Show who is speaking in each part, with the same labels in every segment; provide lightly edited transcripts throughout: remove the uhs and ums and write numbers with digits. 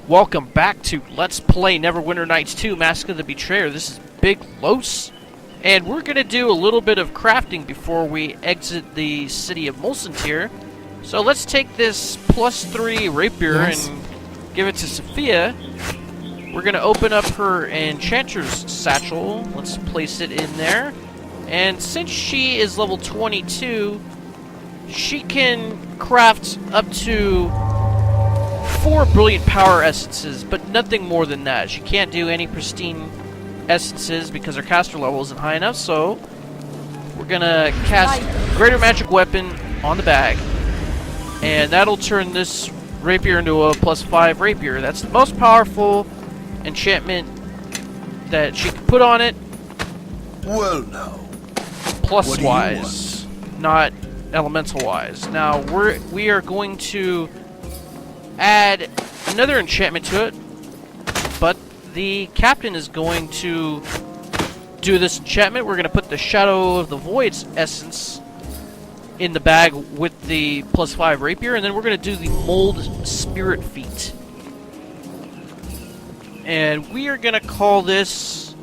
Speaker 1: Welcome back to Let's Play Neverwinter Nights 2 Mask of the Betrayer. This is Big Los, and we're going to do a little bit of crafting before we exit the city of Molcentir. So let's take this +3 rapier and give it to Sophia. We're going to open up her enchanter's satchel. Let's place it in there. And since she is level 22, she can craft up to 4 brilliant power essences, but nothing more than that. She can't do any pristine essences because her caster level isn't high enough, so we're gonna cast Greater Magic Weapon on the bag, and that'll turn this rapier into a +5 rapier. That's the most powerful enchantment that she can put on it.
Speaker 2: Well, now,
Speaker 1: plus-wise, not elemental-wise. Now we are going to add another enchantment to it, but the captain is going to do this enchantment. We're going to put the Shadow of the Void's essence in the bag with the +5 rapier, and then we're going to do the Mold Spirit Feat. And we are going to call this...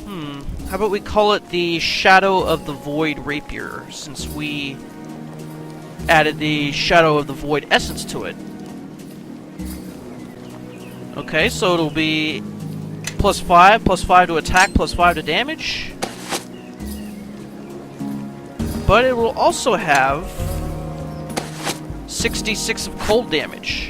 Speaker 1: how about we call it the Shadow of the Void Rapier, since we added the Shadow of the Void essence to it. Okay, so it'll be +5 to attack, +5 to damage. But it will also have 66 of cold damage.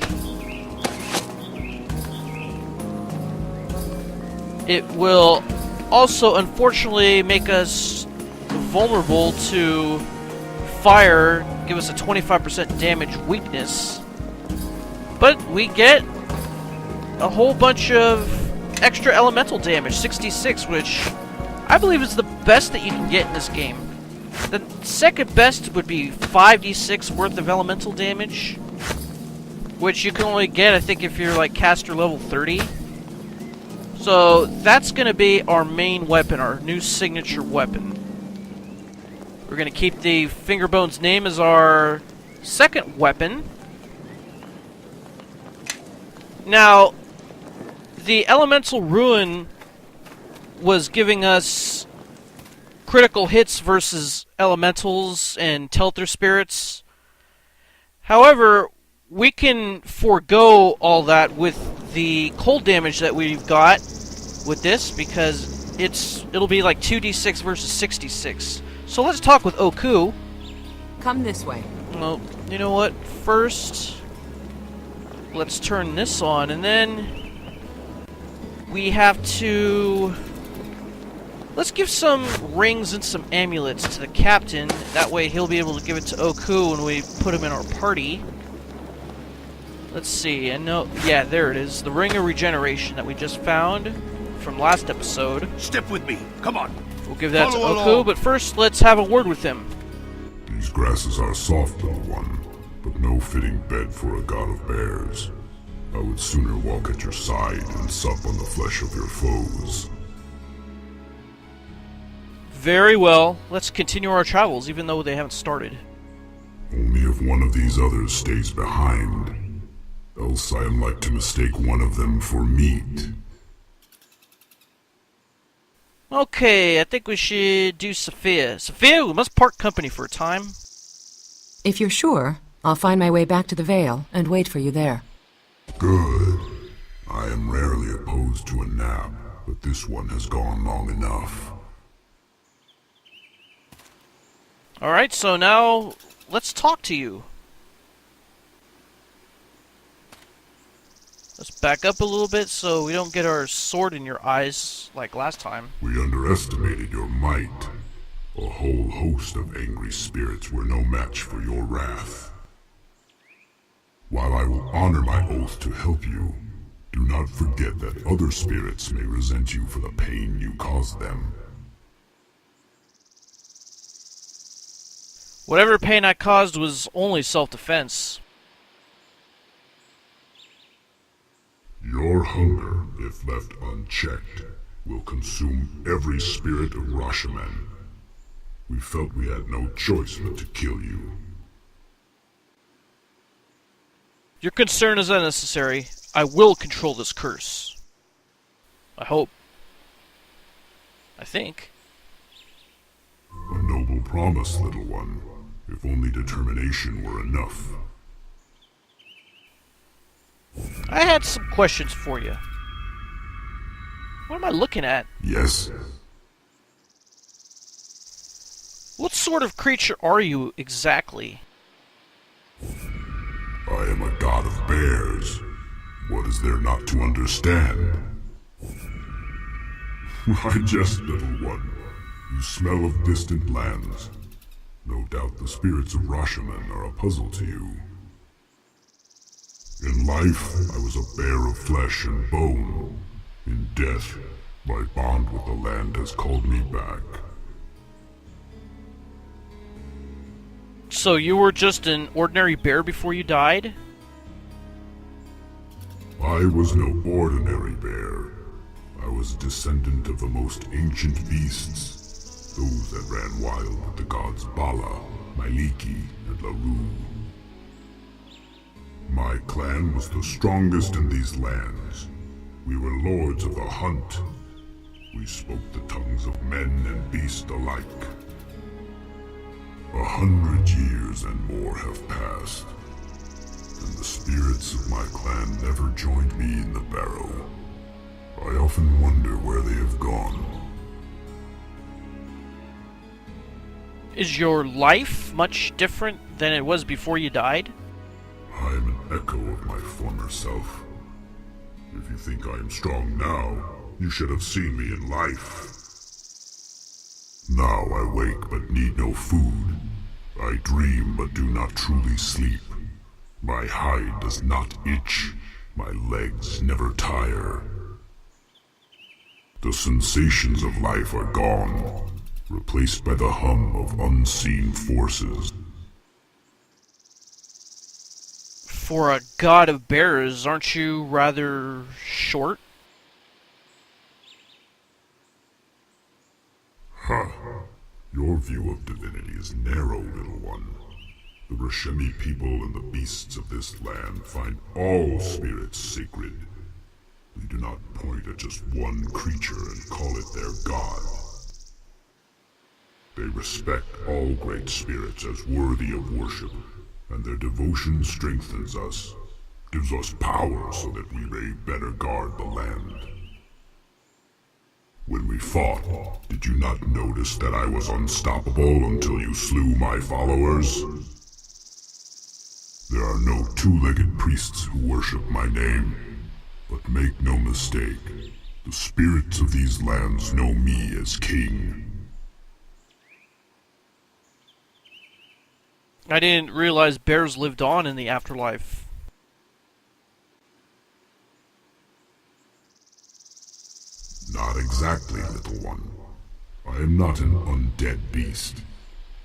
Speaker 1: It will also, unfortunately, make us vulnerable to fire, give us a 25% damage weakness, but we get a whole bunch of extra elemental damage, 66, which I believe is the best that you can get in this game. The second best would be 5d6 worth of elemental damage, which you can only get, I think, if you're like caster level 30. So that's going to be our main weapon, our new signature weapon. We're going to keep the Fingerbone's name as our second weapon. Now, the Elemental Ruin was giving us critical hits versus elementals and Telter spirits. However, we can forego all that with the cold damage that we've got with this, because it'll be like 2d6 versus 66. So let's talk with Okku.
Speaker 3: Come this way.
Speaker 1: Well, you know what? First, let's turn this on, and then we have to... Let's give some rings and some amulets to the captain. That way he'll be able to give it to Okku when we put him in our party. Let's see, and no... Yeah, there it is. The Ring of Regeneration that we just found from last episode.
Speaker 2: Step with me. Come on.
Speaker 1: We'll give that
Speaker 2: Follow
Speaker 1: to Okku,
Speaker 2: along.
Speaker 1: but first let's have a word with him.
Speaker 4: These grasses are soft, little one, but no fitting bed for a god of bears. I would sooner walk at your side and sup on the flesh of your foes.
Speaker 1: Very well. Let's continue our travels, even though they haven't started.
Speaker 4: Only if one of these others stays behind. Else I am like to mistake one of them for meat.
Speaker 1: Okay, I think we should do Sophia. Sophia, we must part company for a time.
Speaker 3: If you're sure, I'll find my way back to the Vale and wait for you there.
Speaker 4: Good. I am rarely opposed to a nap, but this one has gone long enough.
Speaker 1: Alright, so now let's talk to you. Let's back up a little bit so we don't get our sword in your eyes like last time.
Speaker 4: We underestimated your might. A whole host of angry spirits were no match for your wrath. While I will honor my oath to help you, do not forget that other spirits may resent you for the pain you caused them.
Speaker 1: Whatever pain I caused was only self-defense.
Speaker 4: Your hunger, if left unchecked, will consume every spirit of Rashomon. We felt we had no choice but to kill you.
Speaker 1: Your concern is unnecessary. I will control this curse. I hope. I think.
Speaker 4: A noble promise, little one. If only determination were enough.
Speaker 1: I had some questions for you. What am I looking at?
Speaker 4: Yes?
Speaker 1: What sort of creature are you exactly?
Speaker 4: I am a god of bears. What is there not to understand? Why jest, little one. You smell of distant lands. No doubt the spirits of Rashomon are a puzzle to you. In life, I was a bear of flesh and bone. In death, my bond with the land has called me back.
Speaker 1: So you were just an ordinary bear before you died?
Speaker 4: I was no ordinary bear. I was a descendant of the most ancient beasts, those that ran wild with the gods Bala, Myliki, and Lurue. My clan was the strongest in these lands. We were lords of the hunt. We spoke the tongues of men and beast alike. 100 years and more have passed, and the spirits of my clan never joined me in the barrow. I often wonder where they have gone.
Speaker 1: Is your life much different than it was before you died?
Speaker 4: I am an echo of my former self. If you think I am strong now, you should have seen me in life. Now I wake but need no food. I dream but do not truly sleep. My hide does not itch. My legs never tire. The sensations of life are gone, replaced by the hum of unseen forces.
Speaker 1: For a god of bears, aren't you rather short?
Speaker 4: Huh. Your view of divinity is narrow, little one. The Rashemi people and the beasts of this land find all spirits sacred. They do not point at just one creature and call it their god. They respect all great spirits as worthy of worship, and their devotion strengthens us, gives us power so that we may better guard the land. When we fought, did you not notice that I was unstoppable until you slew my followers? There are no two-legged priests who worship my name, but make no mistake, the spirits of these lands know me as king.
Speaker 1: I didn't realize bears lived on in the afterlife.
Speaker 4: Not exactly, little one. I am not an undead beast,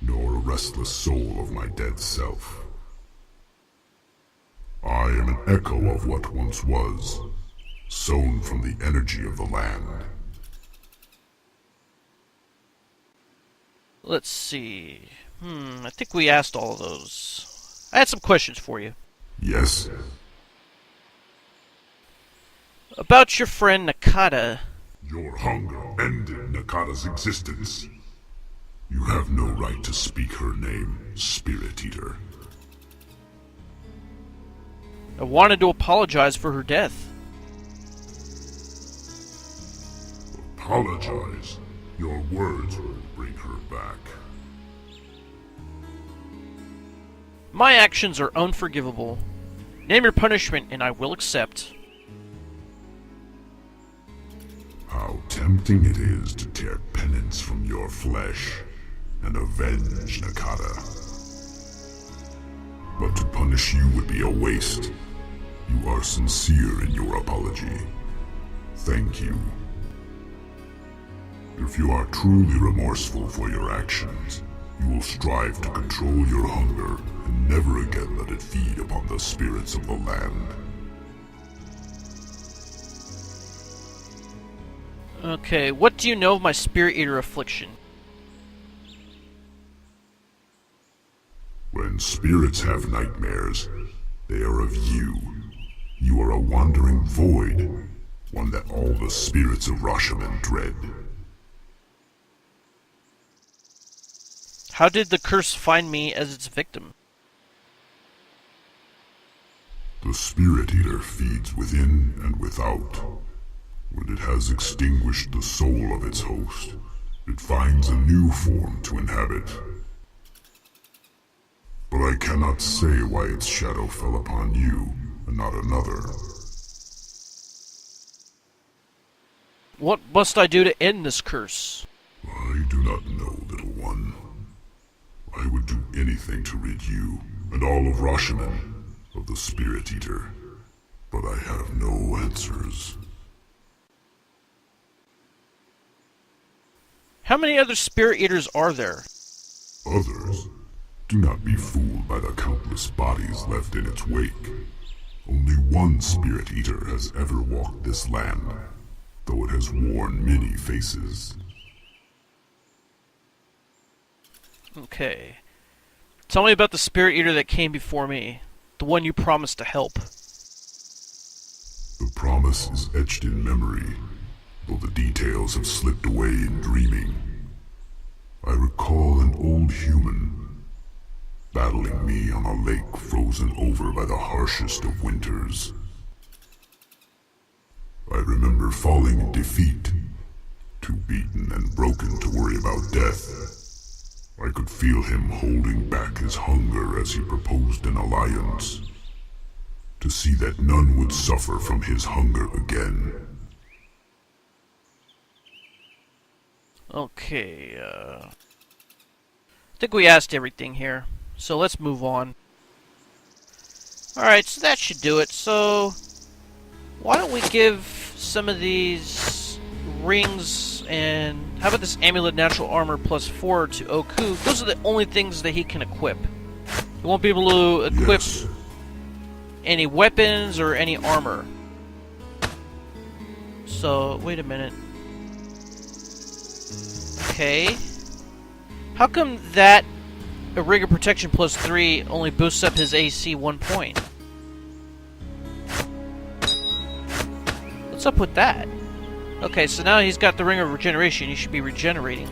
Speaker 4: nor a restless soul of my dead self. I am an echo of what once was, sown from the energy of the land.
Speaker 1: Let's see. I think we asked all of those. I had some questions for you.
Speaker 4: Yes?
Speaker 1: About your friend Nakata.
Speaker 4: Your hunger ended Nakata's existence. You have no right to speak her name, Spirit Eater.
Speaker 1: I wanted to apologize for her death.
Speaker 4: Apologize. Your words will bring her back.
Speaker 1: My actions are unforgivable. Name your punishment and I will accept.
Speaker 4: How tempting it is to tear penance from your flesh and avenge Nakata. But to punish you would be a waste. You are sincere in your apology. Thank you. If you are truly remorseful for your actions, you will strive to control your hunger and never again let it feed upon the spirits of the land.
Speaker 1: Okay, what do you know of my Spirit Eater affliction?
Speaker 4: When spirits have nightmares, They are of you. You are a wandering void, one that all the spirits of Rashomon dread.
Speaker 1: How did the curse find me as its victim?
Speaker 4: The Spirit Eater feeds within and without. When it has extinguished the soul of its host, it finds a new form to inhabit. But I cannot say why its shadow fell upon you and not another.
Speaker 1: What must I do to end this curse?
Speaker 4: I do not know, little one. I would do anything to rid you and all of Rashomon of the Spirit Eater, but I have no answers.
Speaker 1: How many other Spirit Eaters are there?
Speaker 4: Others? Do not be fooled by the countless bodies left in its wake. Only one Spirit Eater has ever walked this land, though it has worn many faces.
Speaker 1: Okay. Tell me about the Spirit Eater that came before me. The one you promised to help.
Speaker 4: The promise is etched in memory, though the details have slipped away in dreaming. I recall an old human battling me on a lake frozen over by the harshest of winters. I remember falling in defeat, too beaten and broken to worry about death. I could feel him holding back his hunger as he proposed an alliance, to see that none would suffer from his hunger again.
Speaker 1: Okay, I think we asked everything here, so let's move on. Alright, so that should do it. So, why don't we give some of these rings and how about this amulet natural armor +4 to Okku? Those are the only things that he can equip. He won't be able to equip any weapons or any armor. So, wait a minute. Okay. How come that a ring of protection +3 only boosts up his AC 1 point? What's up with that? Okay, so now he's got the ring of regeneration. He should be regenerating.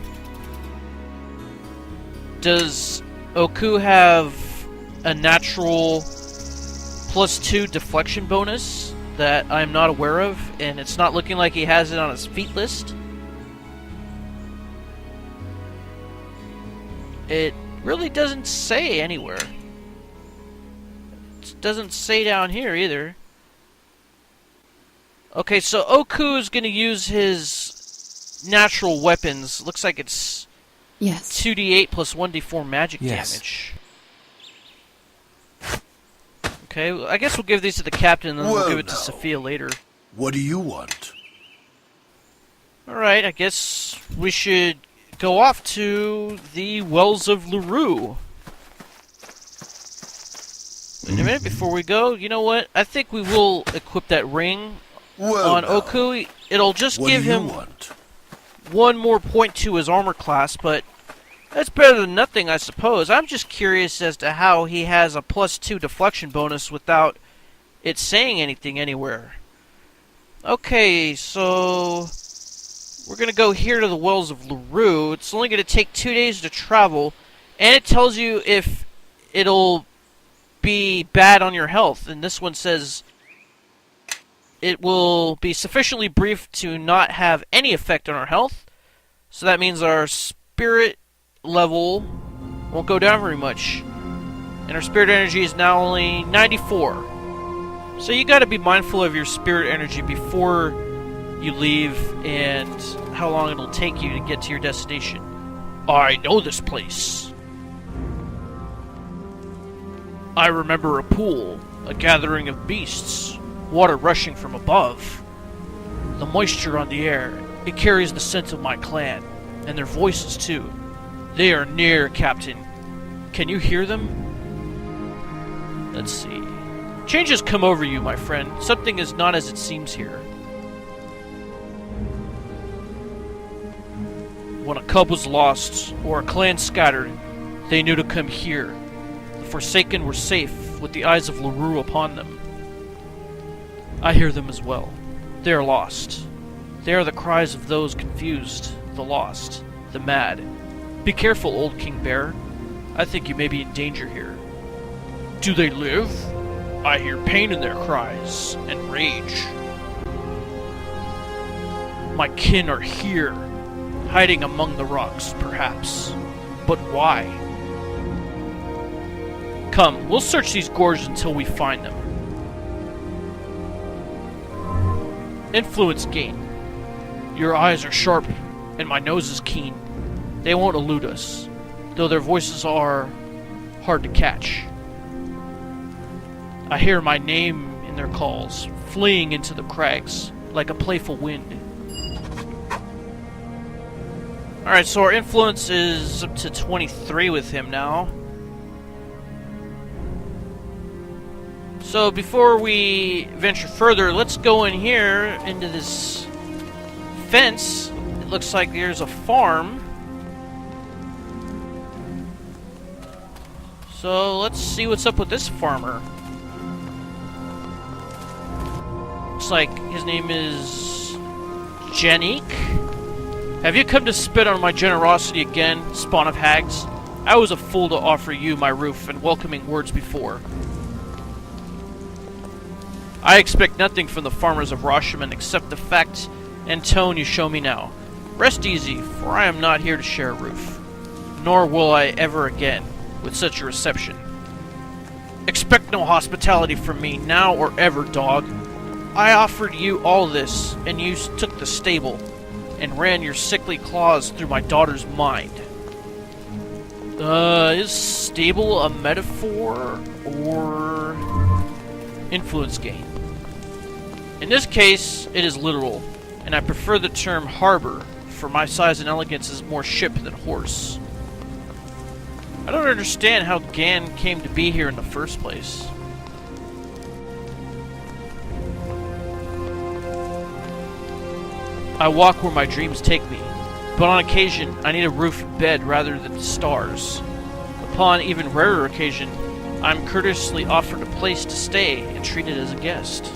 Speaker 1: Does Okku have a natural +2 deflection bonus that I'm not aware of, and it's not looking like he has it on his feat list? It really doesn't say anywhere. It doesn't say down here either. Okay, so Okku is going to use his natural weapons. Looks like it's 2d8 plus 1d4 magic damage. Okay, well, I guess we'll give these to the captain and then we'll give it to Sophia later.
Speaker 2: What do you want?
Speaker 1: Alright, I guess we should go off to the Wells of Lurue. Wait a minute, before we go, you know what? I think we will equip that ring on Okku. It'll just give him one more point to his armor class, but that's better than nothing, I suppose. I'm just curious as to how he has a +2 deflection bonus without it saying anything anywhere. Okay, so we're going to go here to the Wells of Lurue. It's only going to take 2 days to travel, and it tells you if it'll be bad on your health. And this one says it will be sufficiently brief to not have any effect on our health. So that means our spirit level won't go down very much. And our spirit energy is now only 94. So you got to be mindful of your spirit energy before you leave and how long it'll take you to get to your destination. I know this place. I remember a pool, a gathering of beasts, water rushing from above. The moisture on the air, it carries the scent of my clan, and their voices too. They are near, Captain. Can you hear them? Let's see. Changes come over you, my friend. Something is not as it seems here. When a cub was lost, or a clan scattered, they knew to come here. The Forsaken were safe, live with the eyes of Lurue upon them. I hear them as well. They are lost. They are the cries of those confused, the lost, the mad. Be careful, old King Bear. I think you may be in danger here. Do they live? I hear pain in their cries, and rage. My kin are here, hiding among the rocks, perhaps. But why? Come, we'll search these gorges until we find them. Influence gain. Your eyes are sharp, and my nose is keen. They won't elude us, though their voices are hard to catch. I hear my name in their calls, fleeing into the crags, like a playful wind. Alright, so our influence is up to 23 with him now. So before we venture further, let's go in here into this fence. It looks like there's a farm. So let's see what's up with this farmer. Looks like his name is Janiik. Have you come to spit on my generosity again, spawn of hags? I was a fool to offer you my roof and welcoming words before. I expect nothing from the farmers of Rashomon except the fact and tone you show me now. Rest easy, for I am not here to share a roof. Nor will I ever again, with such a reception. Expect no hospitality from me, now or ever, dog. I offered you all this, and you took the stable, and ran your sickly claws through my daughter's mind. Is stable a metaphor, or influence gain? In this case, it is literal, and I prefer the term harbor, for my size and elegance is more ship than horse. I don't understand how Gann came to be here in the first place. I walk where my dreams take me, but on occasion I need a roof and bed rather than stars. Upon even rarer occasion, I am courteously offered a place to stay and treated as a guest.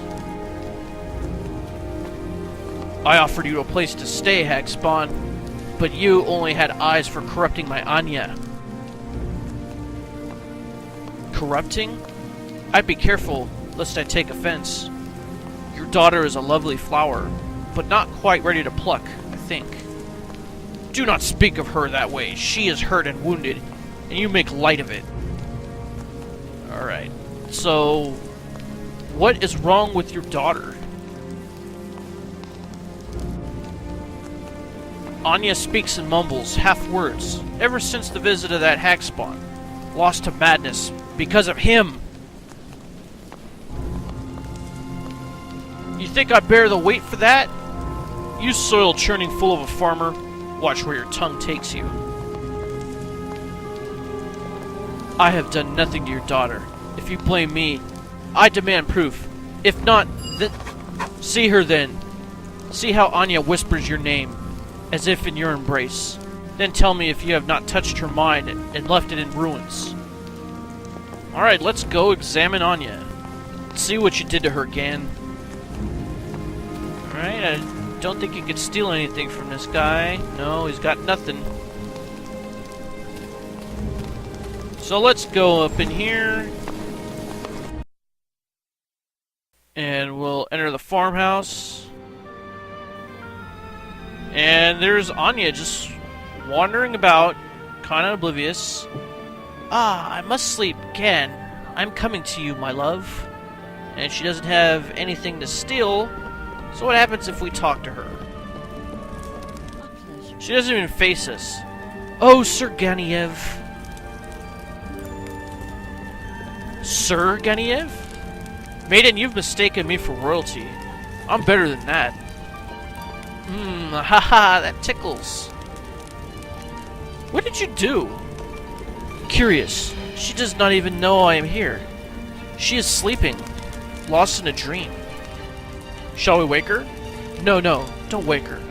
Speaker 1: I offered you a place to stay, Hagspawn, but you only had eyes for corrupting my Anya. Corrupting? I'd be careful, lest I take offense. Your daughter is a lovely flower, but not quite ready to pluck, I think. Do not speak of her that way. She is hurt and wounded, and you make light of it. Alright, so what is wrong with your daughter? Anya speaks and mumbles, half words, ever since the visit of that Hagspawn. Lost to madness, because of him! You think I bear the weight for that? You soil churning fool of a farmer, watch where your tongue takes you. I have done nothing to your daughter. If you blame me, I demand proof. If not, then see her then. See how Anya whispers your name, as if in your embrace. Then tell me if you have not touched her mind and left it in ruins. Alright, let's go examine Anya. See what you did to her, Gann. Alright, I don't think you could steal anything from this guy. No, he's got nothing. So let's go up in here. And we'll enter the farmhouse. And there's Anya just wandering about, kind of oblivious. Ah, I must sleep again. I'm coming to you, my love. And she doesn't have anything to steal. So what happens if we talk to her? She doesn't even face us. Oh, Sir Ganiev. Sir Ganiev? Maiden, you've mistaken me for royalty. I'm better than that. Haha, that tickles. What did you do? Curious. She does not even know I am here. She is sleeping, lost in a dream. Shall we wake her? No, don't wake her.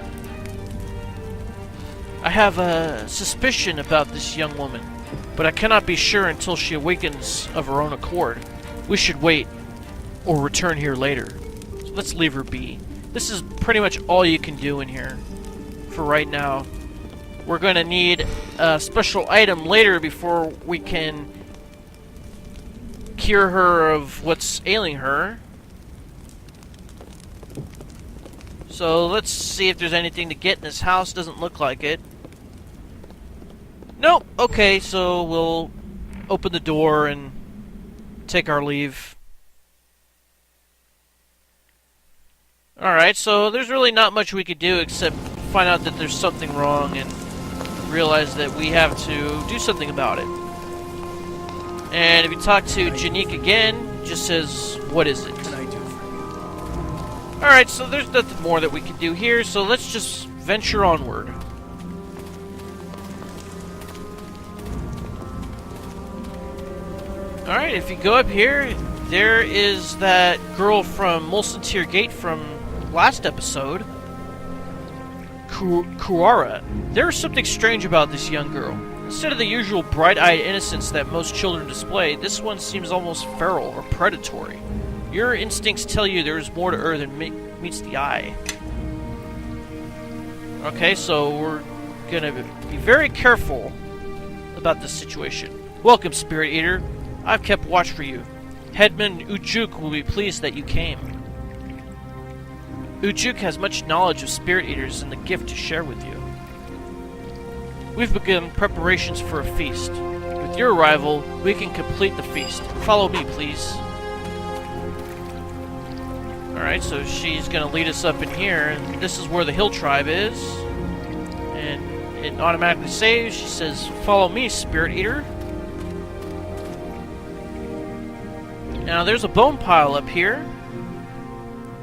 Speaker 1: I have a suspicion about this young woman, but I cannot be sure until she awakens of her own accord. We should wait, or return here later. So let's leave her be. This is pretty much all you can do in here, for right now. We're going to need a special item later before we can cure her of what's ailing her. So let's see if there's anything to get in this house. Doesn't look like it. Nope. Okay, so we'll open the door and take our leave. Alright, so there's really not much we could do except find out that there's something wrong and realize that we have to do something about it. And if you talk to Janiik again, it just says, what is it? Alright, so there's nothing more that we can do here, so let's just venture onward. Alright, if you go up here, there is that girl from Molson Gate from last episode, Kuara. There's something strange about this young girl. Instead of the usual bright-eyed innocence that most children display, this one seems almost feral or predatory. Your instincts tell you there is more to her than meets the eye. Okay, so we're gonna be very careful about this situation. Welcome, Spirit Eater. I've kept watch for you. Headman Ujuk will be pleased that you came. Ujuk has much knowledge of Spirit Eaters and the gift to share with you. We've begun preparations for a feast. With your arrival, we can complete the feast. Follow me, please. Alright, so she's going to lead us up in here, and this is where the hill tribe is. And it automatically saves. She says, follow me, Spirit Eater. Now, there's a bone pile up here.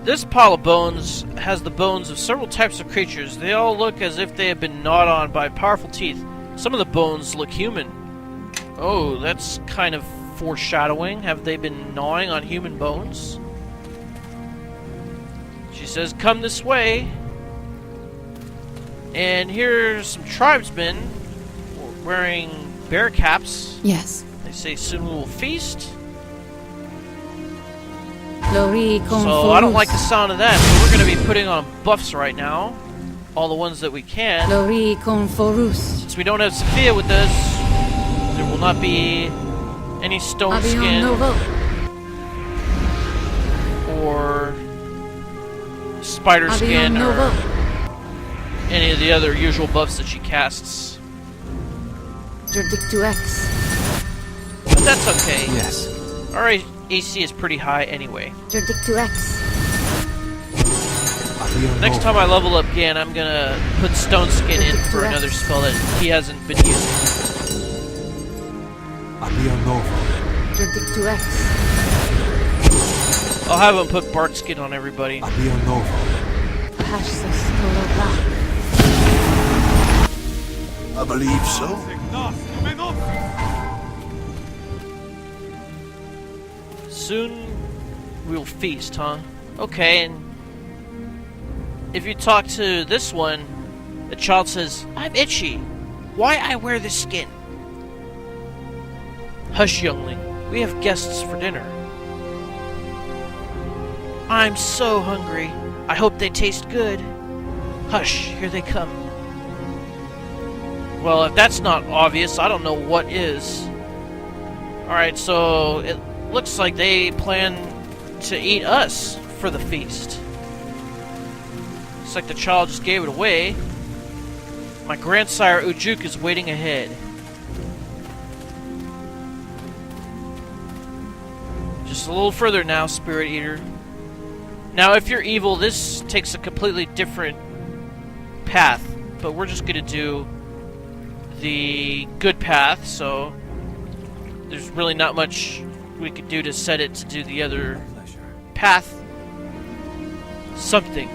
Speaker 1: This pile of bones has the bones of several types of creatures. They all look as if they have been gnawed on by powerful teeth. Some of the bones look human. Oh, that's kind of foreshadowing. Have they been gnawing on human bones? She says, come this way. And here's some tribesmen wearing bear caps.
Speaker 3: Yes.
Speaker 1: They say, soon we will feast.
Speaker 3: So
Speaker 1: I don't like the sound of that, so we're going to be putting on buffs right now. All the ones that we can. Since we don't have Sophia with us, there will not be any stone skin or spider skin or any of the other usual buffs that she casts. But that's okay.
Speaker 2: Yes.
Speaker 1: Alright. AC is pretty high anyway. Next time I level up again, I'm gonna put Stone Skin in for another spell that he hasn't been using. I'll have him put Bark Skin on everybody.
Speaker 2: I believe so.
Speaker 1: Soon we'll feast, huh? Okay, and if you talk to this one, the child says, I'm itchy. Why I wear this skin? Hush, youngling. We have guests for dinner. I'm so hungry. I hope they taste good. Hush, here they come. Well, if that's not obvious, I don't know what is. Alright, so it looks like they plan to eat us for the feast. Looks like the child just gave it away. My grandsire Ujuk is waiting ahead. Just a little further now, Spirit Eater. Now, if you're evil, this takes a completely different path, but we're just gonna do the good path, so there's really not much we could do to set it to do the other path. Something.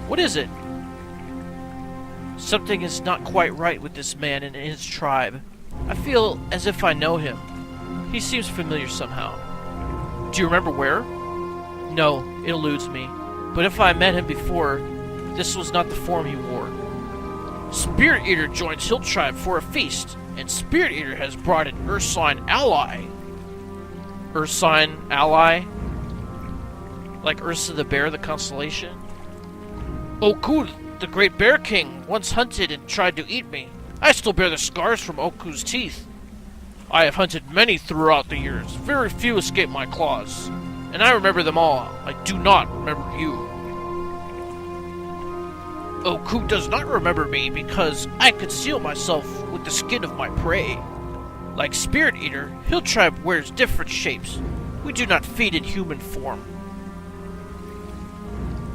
Speaker 1: What is it? Something is not quite right with this man and his tribe. I feel as if I know him. He seems familiar somehow. Do you remember where? No, it eludes me. But if I met him before, this was not the form he wore. Spirit Eater joins Hill Tribe for a feast, and Spirit Eater has brought an Ursuline ally. Ursine ally. Like Ursa the Bear, the constellation. Okku, the Great Bear King, once hunted and tried to eat me. I still bear the scars from Okku's teeth. I have hunted many throughout the years. Very few escape my claws. And I remember them all. I do not remember you. Okku does not remember me because I conceal myself with the skin of my prey. Like Spirit Eater, Hill Tribe wears different shapes. We do not feed in human form.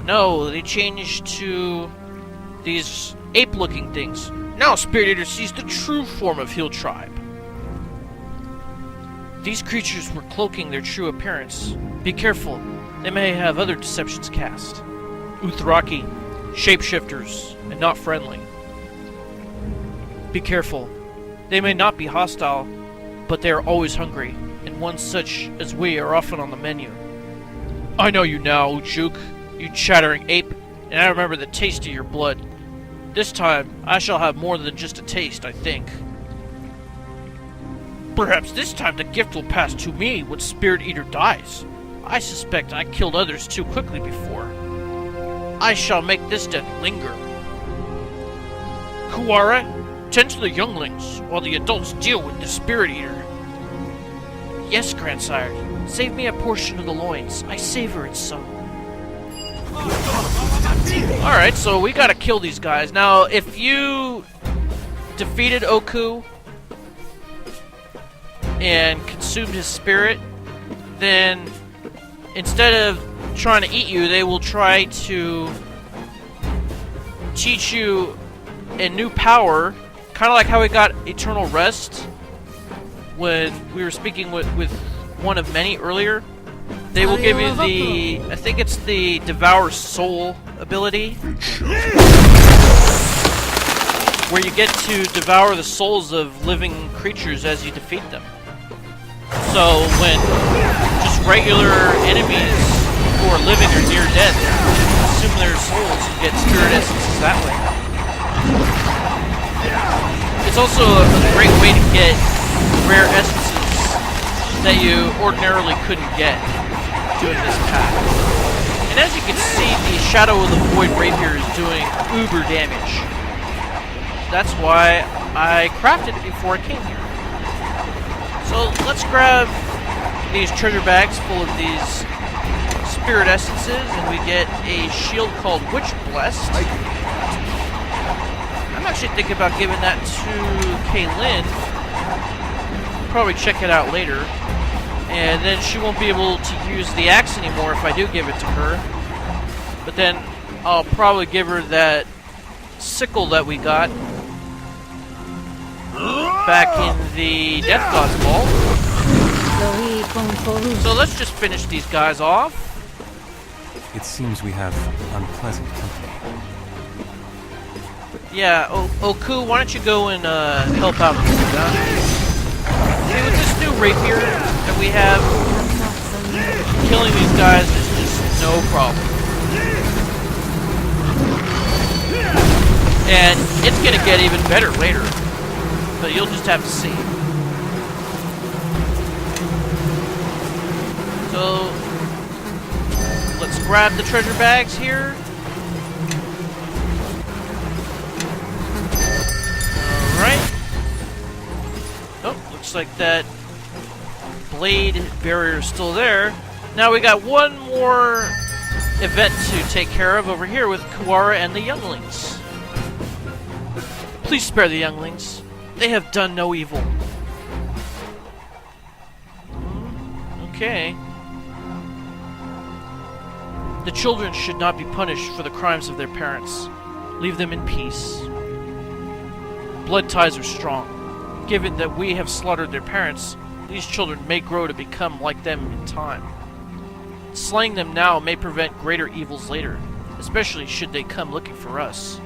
Speaker 1: No, they changed to these ape-looking things. Now Spirit Eater sees the true form of Hill Tribe. These creatures were cloaking their true appearance. Be careful, they may have other deceptions cast. Uthraki, shapeshifters, and not friendly. Be careful, they may not be hostile, but they are always hungry, and ones such as we are often on the menu. I know you now, Ujuk, you chattering ape, and I remember the taste of your blood. This time, I shall have more than just a taste, I think. Perhaps this time the gift will pass to me when Spirit Eater dies. I suspect I killed others too quickly before. I shall make this death linger. Kuwara, tend to the younglings, while the adults deal with the Spirit Eater. Yes, grandsire. Save me a portion of the loins. I savor it so. Alright, so we gotta kill these guys. Now, if you defeated Okku and consumed his spirit, then instead of trying to eat you, they will try to teach you a new power, kind of like how we got Eternal Rest when we were speaking with one of many earlier. They will give you the, I think it's the Devour Soul ability, where you get to devour the souls of living creatures as you defeat them. So when just regular enemies who are living or near death consume their souls, you get spirit essences that way. It's also a great way to get rare essences that you ordinarily couldn't get doing this path. And as you can see, the Shadow of the Void Rapier is doing uber damage. That's why I crafted it before I came here. So let's grab these treasure bags full of these spirit essences, and we get a shield called Witch Blessed. I'm actually thinking about giving that to Kaylin. Probably check it out later. And then she won't be able to use the axe anymore if I do give it to her. But then I'll probably give her that sickle that we got back in the Death God's Ball. So let's just finish these guys off.
Speaker 2: It seems we have unpleasant company.
Speaker 1: Yeah, Okku, why don't you go and help out these guys? See, with this new rapier that we have, killing these guys is just no problem. And it's gonna get even better later, but you'll just have to see. So, let's grab the treasure bags here. Alright. Oh, looks like that blade barrier is still there. Now we got one more event to take care of over here with Kuwara and the younglings. Please spare the younglings. They have done no evil. Okay. The children should not be punished for the crimes of their parents. Leave them in peace. Blood ties are strong. Given that we have slaughtered their parents, these children may grow to become like them in time. Slaying them now may prevent greater evils later, especially should they come looking for us.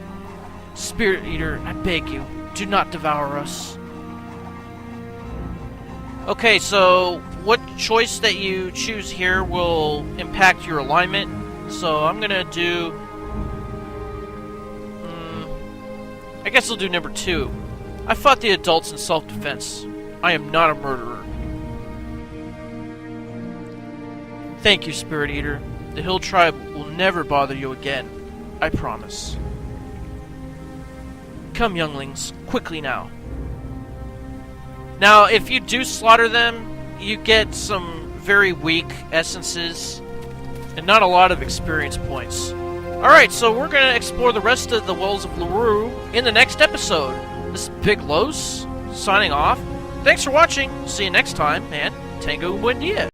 Speaker 1: Spirit Eater, I beg you, do not devour us. Okay, so what choice that you choose here will impact your alignment. So I'm gonna do... I guess I'll do number 2. I fought the adults in self-defense. I am not a murderer. Thank you, Spirit Eater. The Hill Tribe will never bother you again. I promise. Come, younglings, quickly now. Now, if you do slaughter them, you get some very weak essences and not a lot of experience points. Alright, so we're going to explore the rest of the Wells of Lurue in the next episode. This is Big Los, signing off. Thanks for watching. See you next time, and Tango Buen Dia.